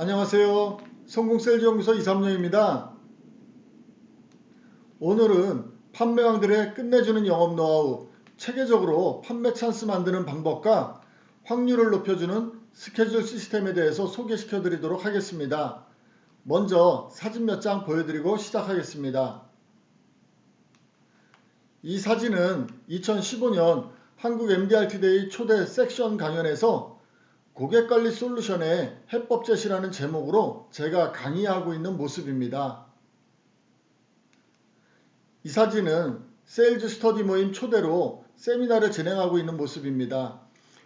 안녕하세요. 성공세일즈연구소 이삼용입니다. 오늘은 판매왕들의 끝내주는 영업 노하우, 체계적으로 판매 찬스 만드는 방법과 확률을 높여주는 스케줄 시스템에 대해서 소개시켜 드리도록 하겠습니다. 먼저 사진 몇 장 보여드리고 시작하겠습니다. 이 사진은 2015년 한국 MDRT데이 초대 섹션 강연에서 고객관리 솔루션의 해법 제시라는 제목으로 제가 강의하고 있는 모습입니다. 이 사진은 세일즈 스터디 모임 초대로 세미나를 진행하고 있는 모습입니다.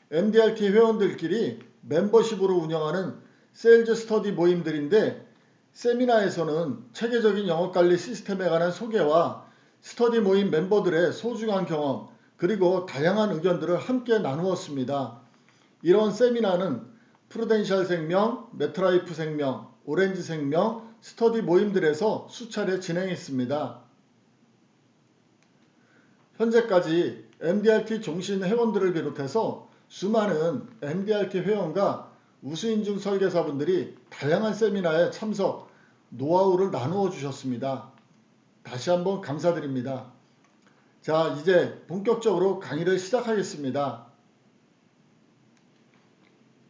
MDRT 회원들끼리 멤버십으로 운영하는 세일즈 스터디 모임들인데, 세미나에서는 체계적인 영업관리 시스템에 관한 소개와 스터디 모임 멤버들의 소중한 경험, 그리고 다양한 의견들을 함께 나누었습니다. 이런 세미나는 프루덴셜 생명, 메트라이프 생명, 오렌지 생명, 스터디 모임들에서 수차례 진행했습니다. 현재까지 MDRT 종신 회원들을 비롯해서 수많은 MDRT 회원과 우수인증 설계사분들이 다양한 세미나에 참석, 노하우를 나누어 주셨습니다. 다시 한번 감사드립니다. 자, 이제 본격적으로 강의를 시작하겠습니다.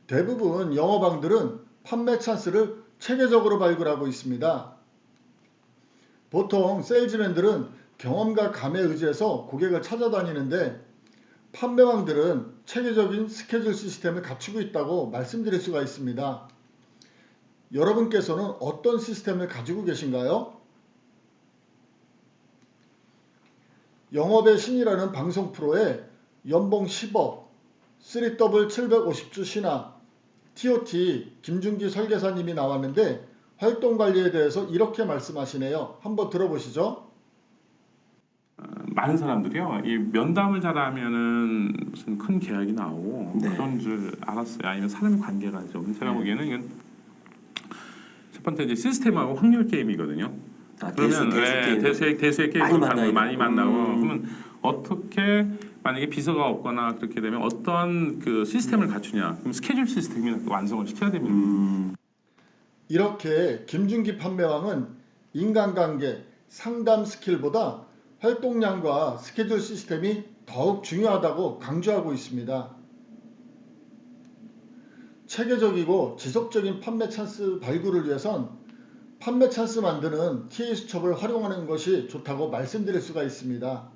대부분 영업왕들은 판매 찬스를 체계적으로 발굴하고 있습니다. 보통 세일즈맨들은 경험과 감에 의지해서 고객을 찾아다니는데, 판매왕들은 체계적인 스케줄 시스템을 갖추고 있다고 말씀드릴 수가 있습니다. 여러분께서는 어떤 시스템을 가지고 계신가요? 영업의 신이라는 방송 프로에 연봉 10억, 3W 750주 신화, TOT 김준기 설계사님이 나왔는데 활동관리에 대해서 이렇게 말씀하시네요. 한번 들어보시죠. 많은 사람들이요, 이 면담을 잘하면은 무슨 큰 계약이 나오고 네. 그런 줄 알았어요. 아니면 사람의 관계가 좀. 제가 보기에는 이건 첫 번째 이제 시스템하고 확률 게임이거든요. 그러면 대수의 게임으로 많이 만나고 그러면 어떻게, 만약에 비서가 없거나 그렇게 되면 어떤 그 시스템을 갖추냐, 그럼 스케줄 시스템을 완성을 시켜야 됩니다. 이렇게 김준기 판매왕은 인간관계, 상담 스킬보다 활동량과 스케줄 시스템이 더욱 중요하다고 강조하고 있습니다. 체계적이고 지속적인 판매 찬스 발굴을 위해선 판매 찬스 만드는 TA 수첩을 활용하는 것이 좋다고 말씀드릴 수가 있습니다.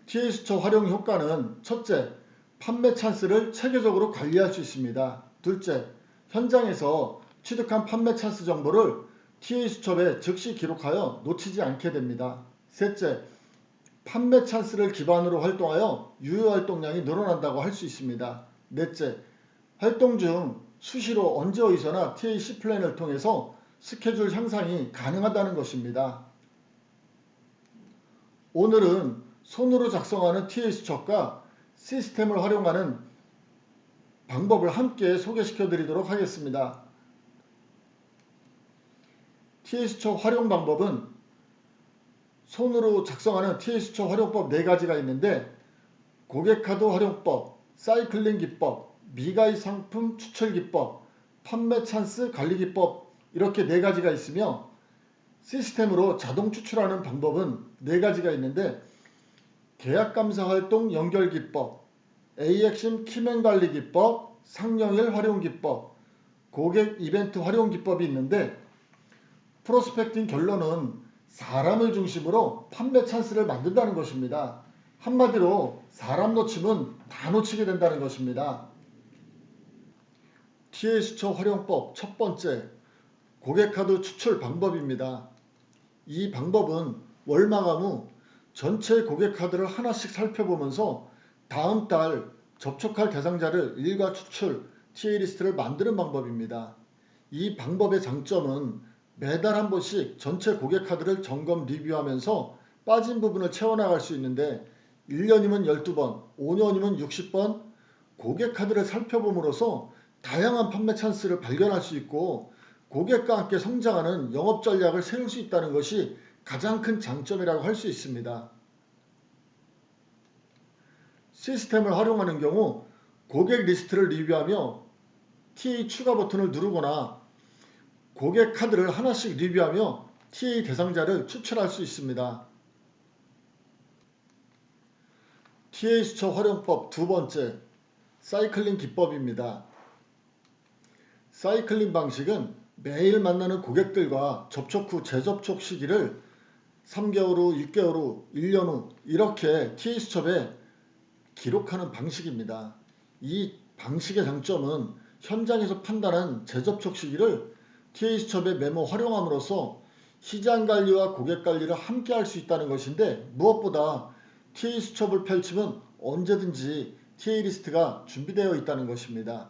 TA 수첩 활용 효과는 첫째, 판매 찬스를 체계적으로 관리할 수 있습니다. 둘째, 현장에서 취득한 판매 찬스 정보를 TA 수첩에 즉시 기록하여 놓치지 않게 됩니다. 셋째, 판매 찬스를 기반으로 활동하여 유효 활동량이 늘어난다고 할 수 있습니다. 넷째, 활동 중 수시로 언제 어디서나 TAC 플랜을 통해서 스케줄 향상이 가능하다는 것입니다. 오늘은 손으로 작성하는 TA 수첩과 시스템을 활용하는 방법을 함께 소개시켜 드리도록 하겠습니다. TA 수첩 활용 방법은 손으로 작성하는 TA 수첩 활용법 4가지가 있는데, 고객카드 활용법, 사이클링 기법, 미가입 상품 추출 기법, 판매 찬스 관리 기법, 이렇게 4가지가 있으며, 시스템으로 자동 추출하는 방법은 4가지가 있는데, 계약 감사 활동 연결 기법, AXM 키맨 관리 기법, 상령일 활용 기법, 고객 이벤트 활용 기법이 있는데, 프로스펙팅 결론은 사람을 중심으로 판매 찬스를 만든다는 것입니다. 한마디로 사람 놓치면 다 놓치게 된다는 것입니다. TA 수첩 활용법 첫 번째, 고객카드 추출 방법입니다. 이 방법은 월 마감 후 전체 고객카드를 하나씩 살펴보면서 다음 달 접촉할 대상자를 일괄 추출, TA 리스트를 만드는 방법입니다. 이 방법의 장점은 매달 한 번씩 전체 고객카드를 점검 리뷰하면서 빠진 부분을 채워나갈 수 있는데, 1년이면 12번, 5년이면 60번 고객카드를 살펴봄으로써 다양한 판매 찬스를 발견할 수 있고 고객과 함께 성장하는 영업 전략을 세울 수 있다는 것이 가장 큰 장점이라고 할 수 있습니다. 시스템을 활용하는 경우 고객 리스트를 리뷰하며 TA 추가 버튼을 누르거나 고객 카드를 하나씩 리뷰하며 TA 대상자를 추출할 수 있습니다. TA 수첩 활용법 두 번째, 사이클링 기법입니다. 사이클링 방식은 매일 만나는 고객들과 접촉 후 재접촉 시기를 3개월 후, 6개월 후, 1년 후 이렇게 TA 수첩에 기록하는 방식입니다. 이 방식의 장점은 현장에서 판단한 재접촉 시기를 TA 수첩에 메모 활용함으로써 시장 관리와 고객 관리를 함께 할 수 있다는 것인데, 무엇보다 TA 수첩을 펼치면 언제든지 TA 리스트가 준비되어 있다는 것입니다.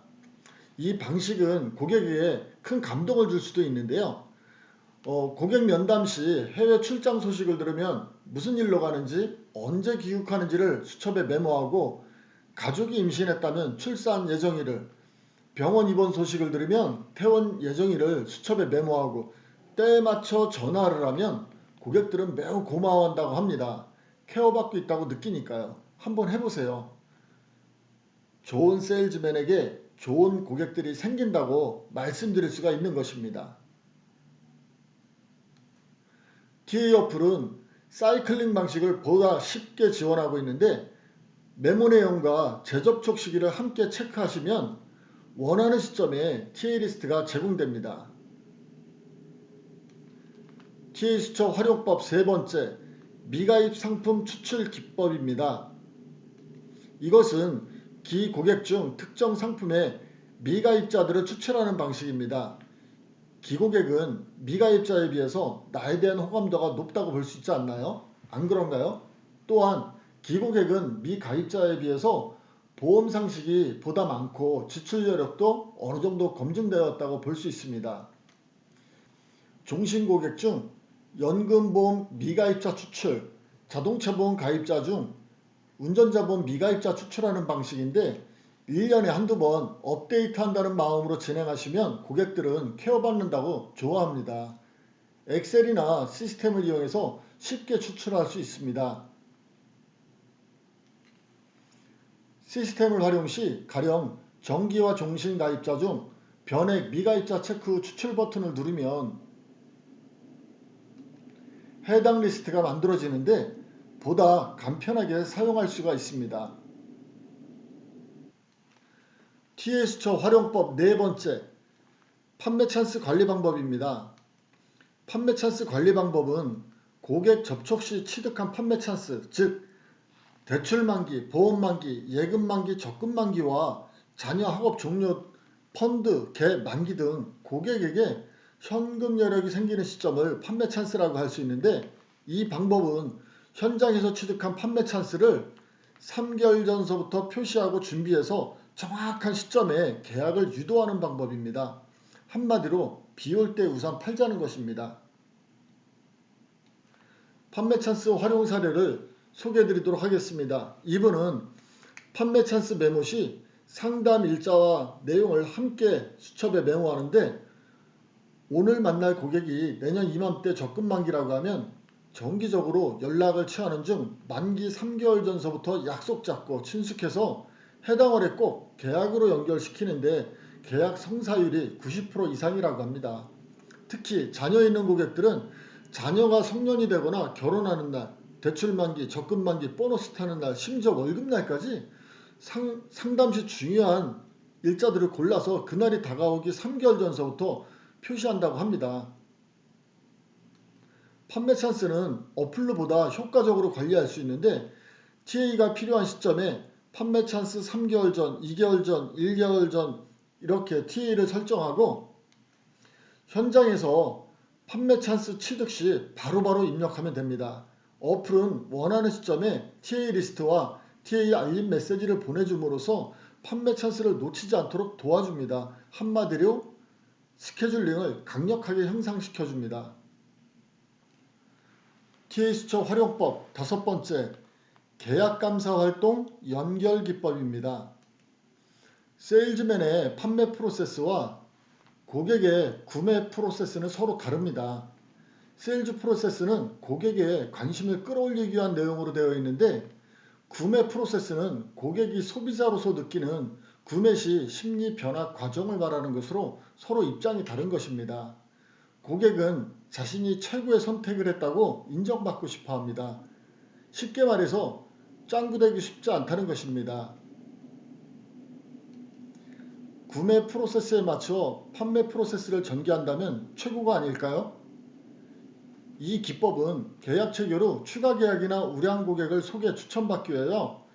이 방식은 고객에게 큰 감동을 줄 수도 있는데요. 고객 면담 시 해외 출장 소식을 들으면 무슨 일로 가는지, 언제 귀국하는지를 수첩에 메모하고, 가족이 임신했다면 출산 예정일을, 병원 입원 소식을 들으면 퇴원 예정일을 수첩에 메모하고 때에 맞춰 전화를 하면 고객들은 매우 고마워한다고 합니다. 케어받고 있다고 느끼니까요. 한번 해보세요. 좋은 세일즈맨에게 좋은 고객들이 생긴다고 말씀드릴 수가 있는 것입니다. TA 어플은 사이클링 방식을 보다 쉽게 지원하고 있는데, 메모 내용과 재접촉 시기를 함께 체크하시면 원하는 시점에 TA 리스트가 제공됩니다. TA 수첩 활용법 세 번째, 미가입 상품 추출 기법입니다. 이것은 기고객 중 특정 상품의 미가입자들을 추출하는 방식입니다. 기고객은 미가입자에 비해서 나에 대한 호감도가 높다고 볼 수 있지 않나요? 안 그런가요? 또한 기고객은 미가입자에 비해서 보험 상식이 보다 많고 지출 여력도 어느 정도 검증되었다고 볼 수 있습니다. 종신고객 중 연금보험 미가입자 추출, 자동차보험 가입자 중 운전자보험 미가입자 추출하는 방식인데, 1년에 한두 번 업데이트한다는 마음으로 진행하시면 고객들은 케어받는다고 좋아합니다. 엑셀이나 시스템을 이용해서 쉽게 추출할 수 있습니다. 시스템을 활용 시 가령 정기와 종신 가입자 중 변액 미가입자 체크 후 추출 버튼을 누르면 해당 리스트가 만들어지는데 보다 간편하게 사용할 수가 있습니다. TA 수첩 활용법 네 번째, 판매 찬스 관리 방법입니다. 판매 찬스 관리 방법은 고객 접촉 시 취득한 판매 찬스, 즉 대출 만기, 보험 만기, 예금 만기, 적금 만기와 자녀 학업 종료, 펀드, 개 만기 등 고객에게 현금 여력이 생기는 시점을 판매 찬스라고 할 수 있는데, 이 방법은 현장에서 취득한 판매 찬스를 3개월 전서부터 표시하고 준비해서 정확한 시점에 계약을 유도하는 방법입니다. 한마디로 비 올 때 우산 팔자는 것입니다. 판매 찬스 활용 사례를 소개해 드리도록 하겠습니다. 이분은 판매 찬스 메모 시 상담 일자와 내용을 함께 수첩에 메모하는데, 오늘 만날 고객이 내년 이맘때 적금 만기라고 하면 정기적으로 연락을 취하는 중 만기 3개월 전서부터 약속 잡고 친숙해서 해당 월에 꼭 계약으로 연결시키는데 계약 성사율이 90% 이상이라고 합니다. 특히 자녀 있는 고객들은 자녀가 성년이 되거나 결혼하는 날, 대출 만기, 적금 만기, 보너스 타는 날, 심지어 월급날까지 상담 시 중요한 일자들을 골라서 그날이 다가오기 3개월 전서부터 표시한다고 합니다. 판매 찬스는 어플로보다 효과적으로 관리할 수 있는데, TA가 필요한 시점에 판매 찬스 3개월 전, 2개월 전, 1개월 전 이렇게 TA를 설정하고 현장에서 판매 찬스 취득 시 바로바로 입력하면 됩니다. 어플은 원하는 시점에 TA 리스트와 TA 알림 메시지를 보내줌으로써 판매 찬스를 놓치지 않도록 도와줍니다. 한마디로 스케줄링을 강력하게 향상시켜줍니다. TA 수첩 활용법 다섯 번째, 계약 감사 활동 연결 기법입니다. 세일즈맨의 판매 프로세스와 고객의 구매 프로세스는 서로 다릅니다. 세일즈 프로세스는 고객의 관심을 끌어올리기 위한 내용으로 되어 있는데, 구매 프로세스는 고객이 소비자로서 느끼는 구매 시 심리 변화 과정을 말하는 것으로 서로 입장이 다른 것입니다. 고객은 자신이 최고의 선택을 했다고 인정받고 싶어 합니다. 쉽게 말해서 짱구되기 쉽지 않다는 것입니다. 구매 프로세스에 맞춰 판매 프로세스를 전개한다면 최고가 아닐까요? 이 기법은 계약 체결 후 추가 계약이나 우량 고객을 소개 추천받기 위하여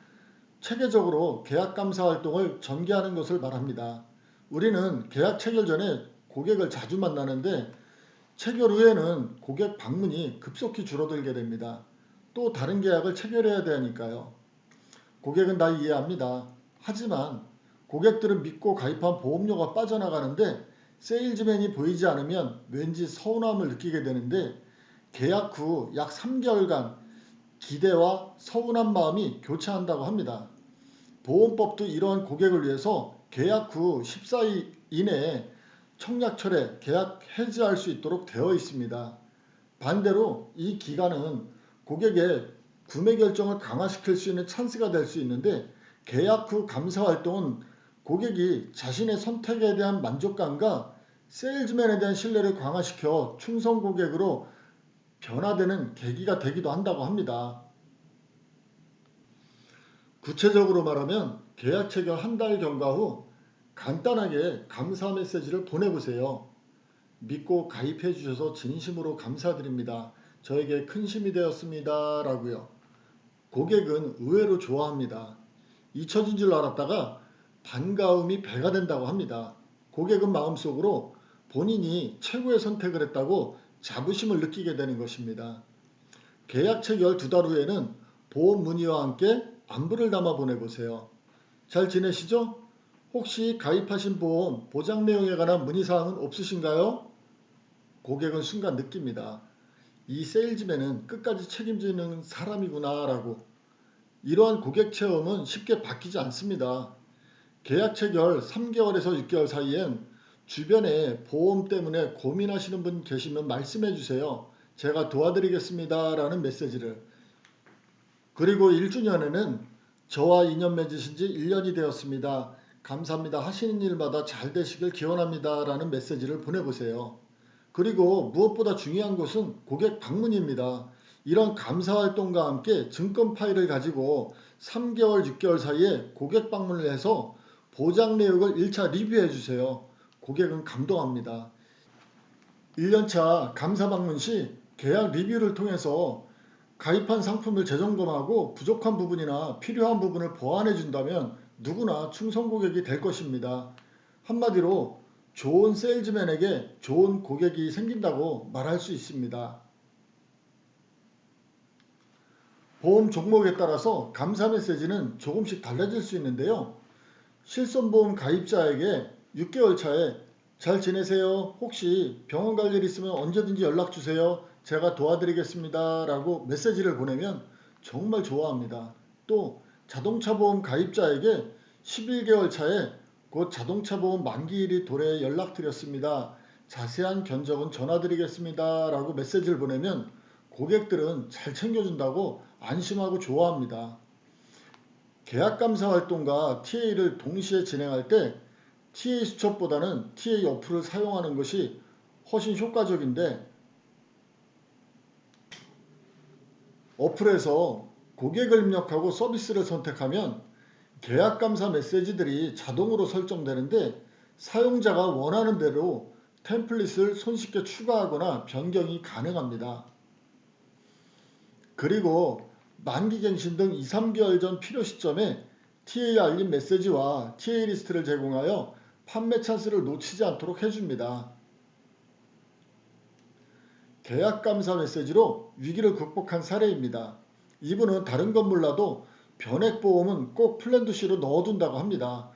체계적으로 계약 감사 활동을 전개하는 것을 말합니다. 우리는 계약 체결 전에 고객을 자주 만나는데 체결 후에는 고객 방문이 급속히 줄어들게 됩니다. 또 다른 계약을 체결해야 되니까요. 고객은 다 이해합니다. 하지만 고객들은 믿고 가입한 보험료가 빠져나가는데 세일즈맨이 보이지 않으면 왠지 서운함을 느끼게 되는데 계약 후 약 3개월간 기대와 서운한 마음이 교차한다고 합니다. 보험법도 이러한 고객을 위해서 계약 후 14일 이내에 청약철에 계약 해지할 수 있도록 되어 있습니다. 반대로 이 기간은 고객의 구매 결정을 강화시킬 수 있는 찬스가 될 수 있는데 계약 후 감사 활동은 고객이 자신의 선택에 대한 만족감과 세일즈맨에 대한 신뢰를 강화시켜 충성 고객으로 변화되는 계기가 되기도 한다고 합니다. 구체적으로 말하면 계약 체결 한 달 경과 후 간단하게 감사 메시지를 보내보세요. 믿고 가입해 주셔서 진심으로 감사드립니다. 저에게 큰 힘이 되었습니다. 라고요. 고객은 의외로 좋아합니다. 잊혀진 줄 알았다가 반가움이 배가 된다고 합니다. 고객은 마음속으로 본인이 최고의 선택을 했다고 자부심을 느끼게 되는 것입니다. 계약 체결 2달 후에는 보험 문의와 함께 안부를 담아 보내보세요. 잘 지내시죠? 혹시 가입하신 보험 보장 내용에 관한 문의사항은 없으신가요? 고객은 순간 느낍니다. 이 세일즈맨은 끝까지 책임지는 사람이구나 라고. 이러한 고객 체험은 쉽게 바뀌지 않습니다. 계약 체결 3개월에서 6개월 사이엔 주변에 보험 때문에 고민하시는 분 계시면 말씀해 주세요. 제가 도와드리겠습니다. 라는 메시지를. 그리고 1주년에는 저와 인연 맺으신 지 1년이 되었습니다. 감사합니다. 하시는 일마다 잘 되시길 기원합니다. 라는 메시지를 보내보세요. 그리고 무엇보다 중요한 것은 고객 방문입니다. 이런 감사 활동과 함께 증권 파일을 가지고 3개월, 6개월 사이에 고객 방문을 해서 보장 내역을 1차 리뷰해 주세요. 고객은 감동합니다. 1년차 감사 방문 시 계약 리뷰를 통해서 가입한 상품을 재점검하고 부족한 부분이나 필요한 부분을 보완해 준다면 누구나 충성 고객이 될 것입니다. 한마디로 좋은 세일즈맨에게 좋은 고객이 생긴다고 말할 수 있습니다. 보험 종목에 따라서 감사 메시지는 조금씩 달라질 수 있는데요. 실손보험 가입자에게 6개월 차에 잘 지내세요. 혹시 병원 갈 일 있으면 언제든지 연락 주세요. 제가 도와드리겠습니다. 라고 메시지를 보내면 정말 좋아합니다. 또 자동차 보험 가입자에게 11개월 차에 곧 자동차 보험 만기일이 도래해 연락드렸습니다. 자세한 견적은 전화드리겠습니다. 라고 메시지를 보내면 고객들은 잘 챙겨준다고 안심하고 좋아합니다. 계약감사 활동과 TA를 동시에 진행할 때 TA 수첩보다는 TA 어플을 사용하는 것이 훨씬 효과적인데 어플에서 고객을 입력하고 서비스를 선택하면 계약감사 메시지들이 자동으로 설정되는데 사용자가 원하는 대로 템플릿을 손쉽게 추가하거나 변경이 가능합니다. 그리고 만기갱신 등 2, 3개월 전 필요 시점에 TA 알림 메시지와 TA 리스트를 제공하여 판매 찬스를 놓치지 않도록 해줍니다. 계약 감사 메시지로 위기를 극복한 사례입니다. 이분은 다른 건 몰라도 변액보험은 꼭 플랜드 C로 넣어둔다고 합니다.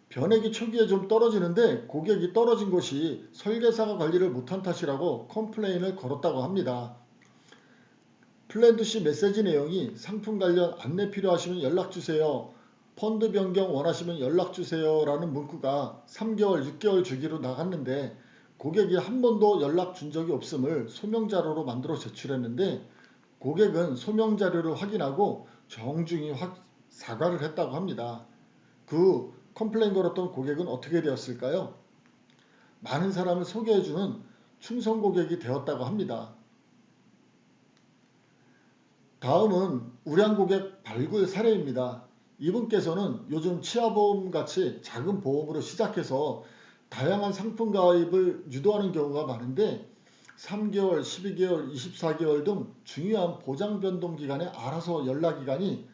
변액이 초기에 좀 떨어지는데 고객이 떨어진 것이 설계사가 관리를 못한 탓이라고 컴플레인을 걸었다고 합니다. 플랜드 C 메시지 내용이 상품 관련 안내 필요하시면 연락주세요. 펀드 변경 원하시면 연락주세요. 라는 문구가 3개월, 6개월 주기로 나갔는데 고객이 한 번도 연락 준 적이 없음을 소명자료로 만들어 제출했는데 고객은 소명자료를 확인하고 정중히 사과를 했다고 합니다. 그 컴플레인 걸었던 고객은 어떻게 되었을까요? 많은 사람을 소개해주는 충성 고객이 되었다고 합니다. 다음은 우량 고객 발굴 사례입니다. 이분께서는 요즘 치아보험 같이 작은 보험으로 시작해서 다양한 상품 가입을 유도하는 경우가 많은데 3개월, 12개월, 24개월 등 중요한 보장 변동 기간에 알아서 연락이 가니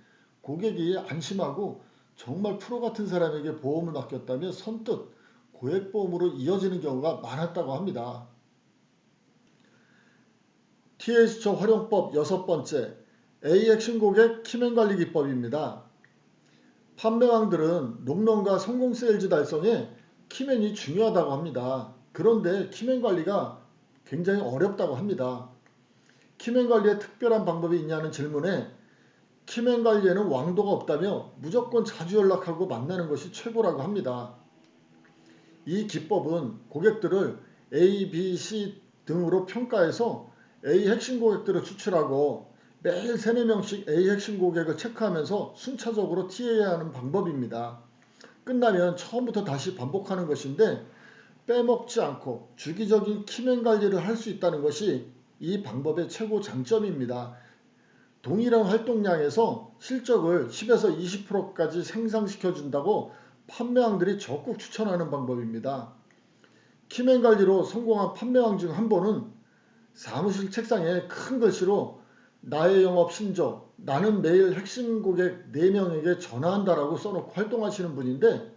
고객이 안심하고 정말 프로 같은 사람에게 보험을 맡겼다며 선뜻 고액보험으로 이어지는 경우가 많았다고 합니다. TA수처 활용법 6번째, A 핵심 고객 키맨관리 기법입니다. 판매왕들은 롱런과 성공 세일즈 달성에 키맨이 중요하다고 합니다. 그런데 키맨 관리가 굉장히 어렵다고 합니다. 키맨 관리에 특별한 방법이 있냐는 질문에 키맨 관리에는 왕도가 없다며 무조건 자주 연락하고 만나는 것이 최고라고 합니다. 이 기법은 고객들을 A, B, C 등으로 평가해서 A 핵심 고객들을 추출하고 매일 3, 4명씩 A 핵심 고객을 체크하면서 순차적으로 TA하는 방법입니다. 끝나면 처음부터 다시 반복하는 것인데 빼먹지 않고 주기적인 키맨 관리를 할 수 있다는 것이 이 방법의 최고 장점입니다. 동일한 활동량에서 실적을 10에서 20%까지 생산시켜 준다고 판매왕들이 적극 추천하는 방법입니다. 키맨 관리로 성공한 판매왕 중 한 분은 사무실 책상에 큰 글씨로 나의 영업 신조, 나는 매일 핵심 고객 4명에게 전화한다라고 써놓고 활동하시는 분인데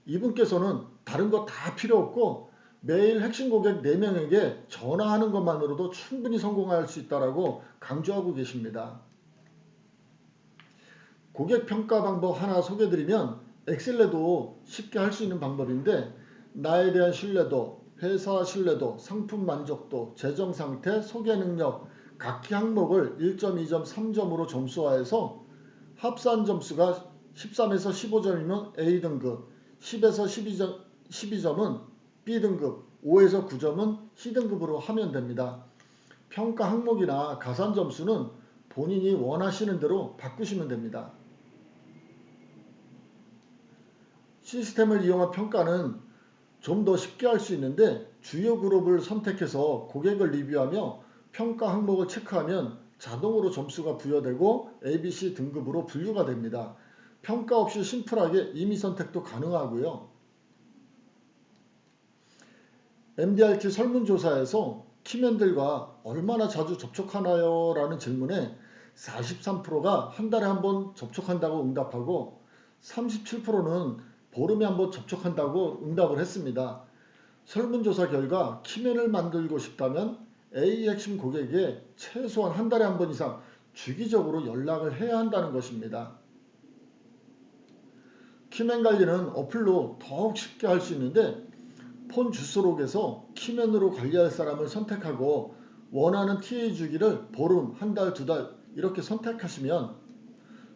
이분께서는 다른 거 다 필요 없고 매일 핵심 고객 4명에게 전화하는 것만으로도 충분히 성공할 수 있다고 강조하고 계십니다. 고객 평가 방법 하나 소개드리면 엑셀에도 쉽게 할 수 있는 방법인데 나에 대한 신뢰도, 회사 신뢰도, 상품 만족도, 재정 상태, 소개 능력 각 항목을 1점, 2점, 3점으로 점수화해서 합산 점수가 13에서 15점이면 A등급, 10에서 12점은 B등급, 5에서 9점은 C등급으로 하면 됩니다. 평가 항목이나 가산 점수는 본인이 원하시는 대로 바꾸시면 됩니다. 시스템을 이용한 평가는 좀 더 쉽게 할 수 있는데 주요 그룹을 선택해서 고객을 리뷰하며 평가 항목을 체크하면 자동으로 점수가 부여되고 ABC 등급으로 분류가 됩니다. 평가 없이 심플하게 임의 선택도 가능하고요. MDRT 설문조사에서 키맨들과 얼마나 자주 접촉하나요? 라는 질문에 43%가 한 달에 한 번 접촉한다고 응답하고 37%는 보름에 한 번 접촉한다고 응답을 했습니다. 설문조사 결과 키맨을 만들고 싶다면 A 핵심 고객에게 최소한 한 달에 한 번 이상 주기적으로 연락을 해야 한다는 것입니다. 키맨 관리는 어플로 더욱 쉽게 할 수 있는데 폰 주소록에서 키맨으로 관리할 사람을 선택하고 원하는 TA 주기를 보름, 한 달, 2달 이렇게 선택하시면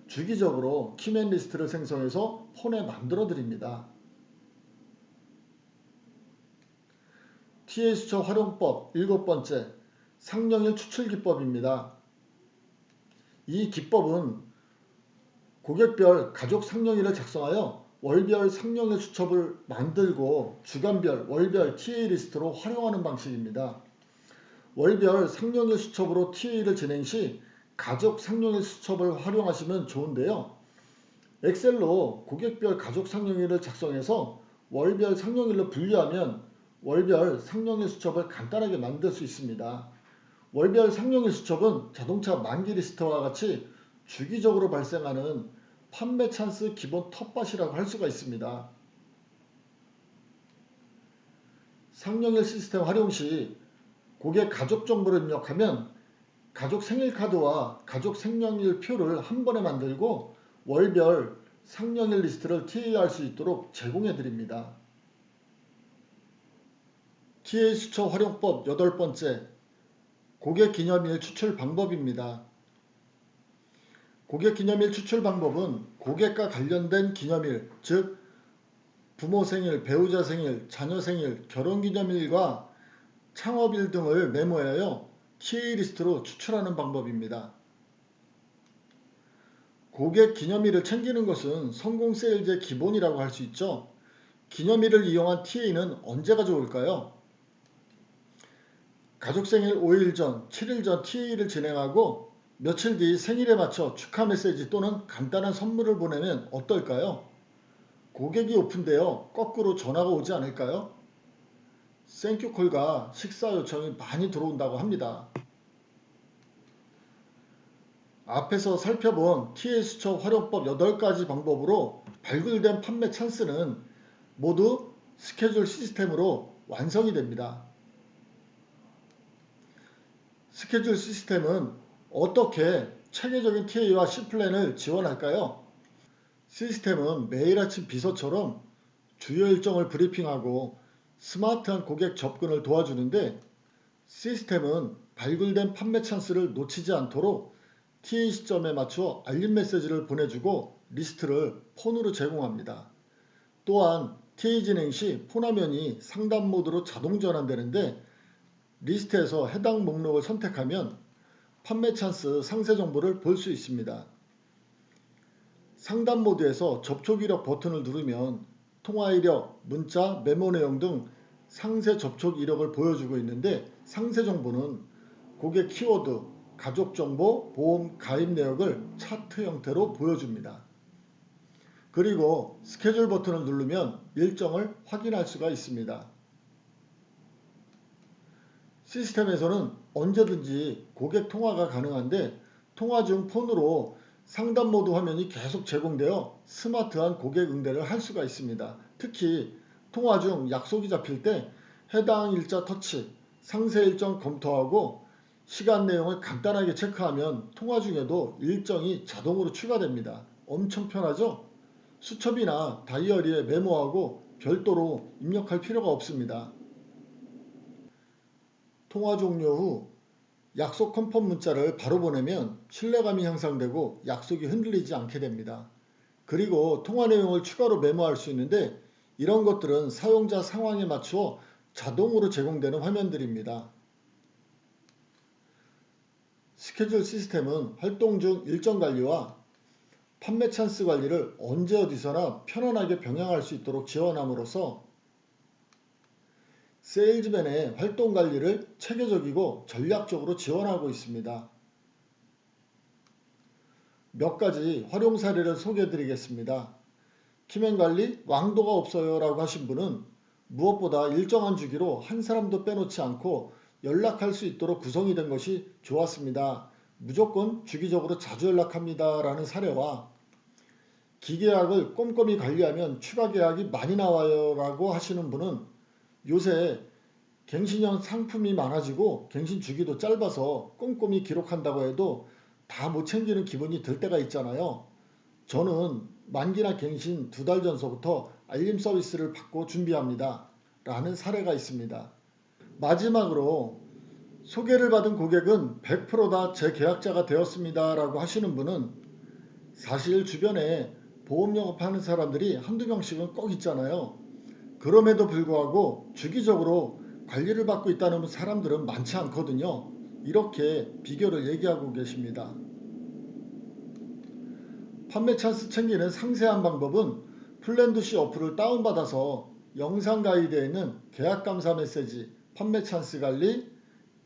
주기적으로 키맨 리스트를 생성해서 폰에 만들어 드립니다. TA 수처 활용법 7번째, 상령일 추출 기법입니다. 이 기법은 고객별 가족 상령일을 작성하여 월별 상령일 수첩을 만들고 주간별, 월별 TA 리스트로 활용하는 방식입니다. 월별 상령일 수첩으로 TA를 진행 시 가족 상령일 수첩을 활용하시면 좋은데요. 엑셀로 고객별 가족 상령일을 작성해서 월별 상령일로 분류하면 월별 상령일 수첩을 간단하게 만들 수 있습니다. 월별 상령일 수첩은 자동차 만기 리스트와 같이 주기적으로 발생하는 판매 찬스 기본 텃밭이라고 할 수가 있습니다. 상령일 시스템 활용 시 고객 가족 정보를 입력하면 가족 생일카드와 가족 생년일 표를 한 번에 만들고 월별 상령일 리스트를 TA할 수 있도록 제공해 드립니다. TA 수처 활용법 8번째, 고객 기념일 추출 방법입니다. 고객 기념일 추출 방법은 고객과 관련된 기념일, 즉 부모 생일, 배우자 생일, 자녀 생일, 결혼기념일과 창업일 등을 메모하여 TA 리스트로 추출하는 방법입니다. 고객 기념일을 챙기는 것은 성공 세일즈의 기본이라고 할 수 있죠. 기념일을 이용한 TA는 언제가 좋을까요? 가족 생일 5일 전, 7일 전 TA를 진행하고 며칠 뒤 생일에 맞춰 축하 메시지 또는 간단한 선물을 보내면 어떨까요? 고객이 오픈되어 거꾸로 전화가 오지 않을까요? 땡큐콜과 식사 요청이 많이 들어온다고 합니다. 앞에서 살펴본 TA 수첩 활용법 8가지 방법으로 발굴된 판매 찬스는 모두 스케줄 시스템으로 완성이 됩니다. 스케줄 시스템은 어떻게 체계적인 TA와 C플랜을 지원할까요? 시스템은 매일 아침 비서처럼 주요 일정을 브리핑하고 스마트한 고객 접근을 도와주는데, 시스템은 발굴된 판매 찬스를 놓치지 않도록 TA 시점에 맞춰 알림 메시지를 보내주고 리스트를 폰으로 제공합니다. 또한 TA 진행 시 폰 화면이 상담 모드로 자동 전환되는데, 리스트에서 해당 목록을 선택하면 판매 찬스 상세 정보를 볼 수 있습니다. 상담 모드에서 접촉 이력 버튼을 누르면 통화 이력, 문자, 메모 내용 등 상세 접촉 이력을 보여주고 있는데, 상세 정보는 고객 키워드, 가족 정보, 보험 가입 내역을 차트 형태로 보여줍니다. 그리고 스케줄 버튼을 누르면 일정을 확인할 수가 있습니다. 시스템에서는 언제든지 고객 통화가 가능한데, 통화 중 폰으로 상담 모드 화면이 계속 제공되어 스마트한 고객 응대를 할 수가 있습니다. 특히 통화 중 약속이 잡힐 때 해당 일자 터치, 상세 일정 검토하고 시간 내용을 간단하게 체크하면 통화 중에도 일정이 자동으로 추가됩니다. 엄청 편하죠? 수첩이나 다이어리에 메모하고 별도로 입력할 필요가 없습니다. 통화 종료 후 약속 컨펌 문자를 바로 보내면 신뢰감이 향상되고 약속이 흔들리지 않게 됩니다. 그리고 통화 내용을 추가로 메모할 수 있는데, 이런 것들은 사용자 상황에 맞추어 자동으로 제공되는 화면들입니다. 스케줄 시스템은 활동 중 일정 관리와 판매 찬스 관리를 언제 어디서나 편안하게 병행할 수 있도록 지원함으로써 세일즈맨의 활동 관리를 체계적이고 전략적으로 지원하고 있습니다. 몇 가지 활용 사례를 소개해 드리겠습니다. 키맨 관리 왕도가 없어요 라고 하신 분은 무엇보다 일정한 주기로 한 사람도 빼놓지 않고 연락할 수 있도록 구성이 된 것이 좋았습니다. 무조건 주기적으로 자주 연락합니다 라는 사례와, 기계약을 꼼꼼히 관리하면 추가 계약이 많이 나와요 라고 하시는 분은 요새 갱신형 상품이 많아지고 갱신 주기도 짧아서 꼼꼼히 기록한다고 해도 다 못 챙기는 기분이 들 때가 있잖아요. 저는 만기나 갱신 2달 전서부터 알림 서비스를 받고 준비합니다 라는 사례가 있습니다. 마지막으로 소개를 받은 고객은 100% 다 제 계약자가 되었습니다 라고 하시는 분은, 사실 주변에 보험 영업하는 사람들이 한두 명씩은 꼭 있잖아요. 그럼에도 불구하고 주기적으로 관리를 받고 있다는 사람들은 많지 않거든요. 이렇게 비교를 얘기하고 계십니다. 판매 찬스 챙기는 상세한 방법은 플랜두시 어플을 다운받아서 영상 가이드에 있는 계약 감사 메시지, 판매 찬스 관리,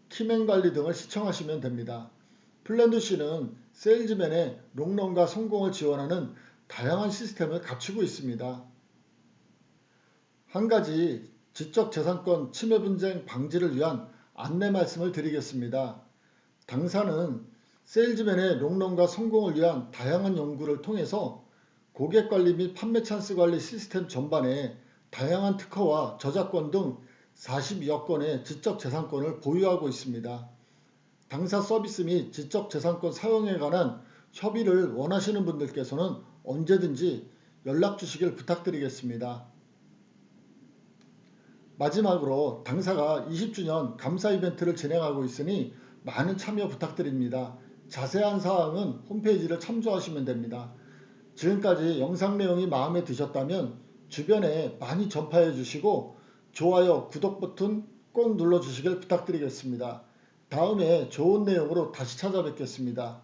키맨 관리 등을 시청하시면 됩니다. 플랜두시는 세일즈맨의 롱런과 성공을 지원하는 다양한 시스템을 갖추고 있습니다. 한 가지 지적재산권 침해 분쟁 방지를 위한 안내 말씀을 드리겠습니다. 당사는 세일즈맨의 롱런과 성공을 위한 다양한 연구를 통해서 고객관리 및 판매 찬스 관리 시스템 전반에 다양한 특허와 저작권 등 42여 건의 지적재산권을 보유하고 있습니다. 당사 서비스 및 지적재산권 사용에 관한 협의를 원하시는 분들께서는 언제든지 연락 주시길 부탁드리겠습니다. 마지막으로 당사가 20주년 감사 이벤트를 진행하고 있으니 많은 참여 부탁드립니다. 자세한 사항은 홈페이지를 참조하시면 됩니다. 지금까지 영상 내용이 마음에 드셨다면 주변에 많이 전파해 주시고 좋아요, 구독 버튼 꼭 눌러 주시길 부탁드리겠습니다. 다음에 좋은 내용으로 다시 찾아뵙겠습니다.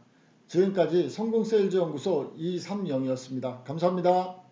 지금까지 성공세일즈연구소 이삼영이었습니다. 감사합니다.